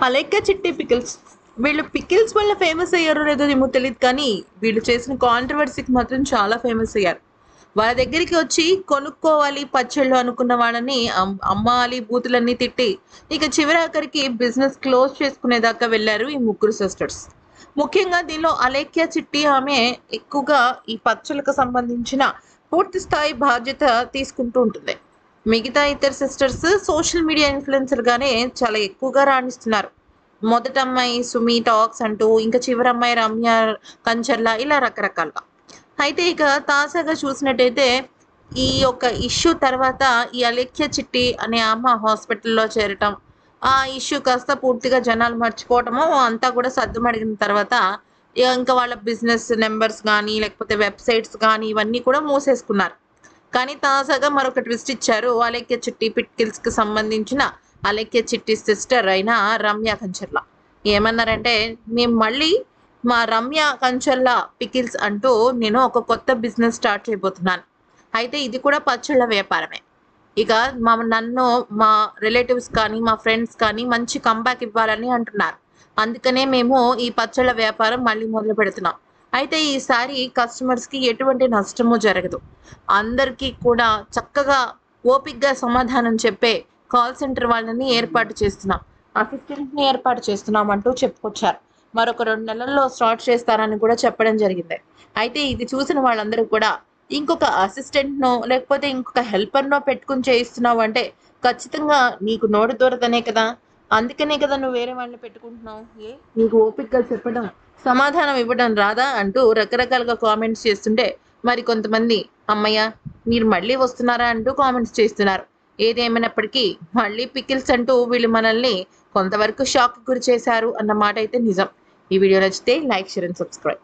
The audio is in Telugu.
అలైక చిట్టి పికిల్స్. వీళ్ళు పికిల్స్ వల్ల ఫేమస్ అయ్యారో లేదో ఏమో తెలియదు కానీ వీళ్ళు చేసిన కాంట్రవర్సీకి మాత్రం చాలా ఫేమస్ అయ్యారు. వాళ్ళ దగ్గరికి వచ్చి కొనుక్కోవాలి పచ్చళ్ళు అనుకున్న వాళ్ళని అమ్మాలి బూతులన్నీ తిట్టి ఇక చివరి ఆఖరికి బిజినెస్ క్లోజ్ చేసుకునేదాకా వెళ్ళారు ఈ ముగ్గురు సిస్టర్స్. ముఖ్యంగా దీనిలో అలేఖ్య చిట్టి ఆమె ఎక్కువగా ఈ పచ్చళ్ళకు సంబంధించిన పూర్తి స్థాయి బాధ్యత తీసుకుంటూ ఉంటుంది. మిగతా ఇతర సిస్టర్స్ సోషల్ మీడియా ఇన్ఫ్లుయెన్సర్ గానే చాలా ఎక్కువగా రాణిస్తున్నారు. మొదటి అమ్మాయి సుమి టాక్స్ అంటూ, ఇంకా చివరి అమ్మాయి రమ్య కంచర్ల, ఇలా రకరకాలుగా. అయితే ఇక తాజాగా చూసినట్టయితే ఈ యొక్క ఇష్యూ తర్వాత ఈ అలేఖ్య చిట్టి అనే ఆమె హాస్పిటల్లో చేరటం, ఆ ఇష్యూ కాస్త పూర్తిగా జనాలు మర్చిపోవటము అంతా కూడా సద్దుమడిగిన తర్వాత ఇంకా వాళ్ళ బిజినెస్ నెంబర్స్ కానీ లేకపోతే వెబ్సైట్స్ కానీ ఇవన్నీ కూడా మూసేసుకున్నారు. కానీ తాజాగా మరొక ట్విస్ట్ ఇచ్చారు అలేఖ్య చిట్టి పికిల్స్కి సంబంధించిన అలేఖ్య చిట్టి సిస్టర్ అయిన రమ్య కంచర్ల. ఏమన్నారంటే, మేము మళ్ళీ మా రమ్య కంచర్ల పికిల్స్ అంటూ నేను ఒక కొత్త బిజినెస్ స్టార్ట్ చేయబోతున్నాను. అయితే ఇది కూడా పచ్చళ్ళ వ్యాపారమే. ఇక నన్ను మా రిలేటివ్స్ కానీ మా ఫ్రెండ్స్ కానీ మంచి కంబ్యాక్ ఇవ్వాలని అంటున్నారు. అందుకనే మేము ఈ పచ్చళ్ళ వ్యాపారం మళ్ళీ మొదలు పెడుతున్నాం. అయితే ఈసారి కస్టమర్స్కి ఎటువంటి నష్టము జరగదు. అందరికీ కూడా చక్కగా ఓపిక్గా సమాధానం చెప్పే కాల్ సెంటర్ వాళ్ళని ఏర్పాటు చేస్తున్నాం, అసిస్టెంట్ని ఏర్పాటు చేస్తున్నాం అంటూ చెప్పుకొచ్చారు. మరొక 2 నెలల్లో స్టార్ట్ చేస్తారని కూడా చెప్పడం జరిగింది. అయితే ఇది చూసిన వాళ్ళందరూ కూడా ఇంకొక అసిస్టెంట్నో లేకపోతే ఇంకొక హెల్పర్నో పెట్టుకుని చేయిస్తున్నావు అంటే ఖచ్చితంగా నీకు నోరు దూరదనే కదా, అందుకనే కదా నువ్వు వేరే వాళ్ళని పెట్టుకుంటున్నావు, నీకు ఓపికగా చెప్పడం సమాధానం ఇవ్వడం రాదా అంటూ రకరకాలుగా కామెంట్స్ చేస్తుంటే మరి కొంతమంది అమ్మయ్య మీరు మళ్ళీ వస్తున్నారా అంటూ కామెంట్స్ చేస్తున్నారు. ఏదేమైనప్పటికీ మళ్ళీ పికిల్స్ అంటూ వీళ్ళు మనల్ని కొంతవరకు షాక్ గురి చేశారు అన్న మాట అయితే నిజం. ఈ వీడియో నచ్చితే లైక్, షేర్ అండ్ సబ్స్క్రైబ్.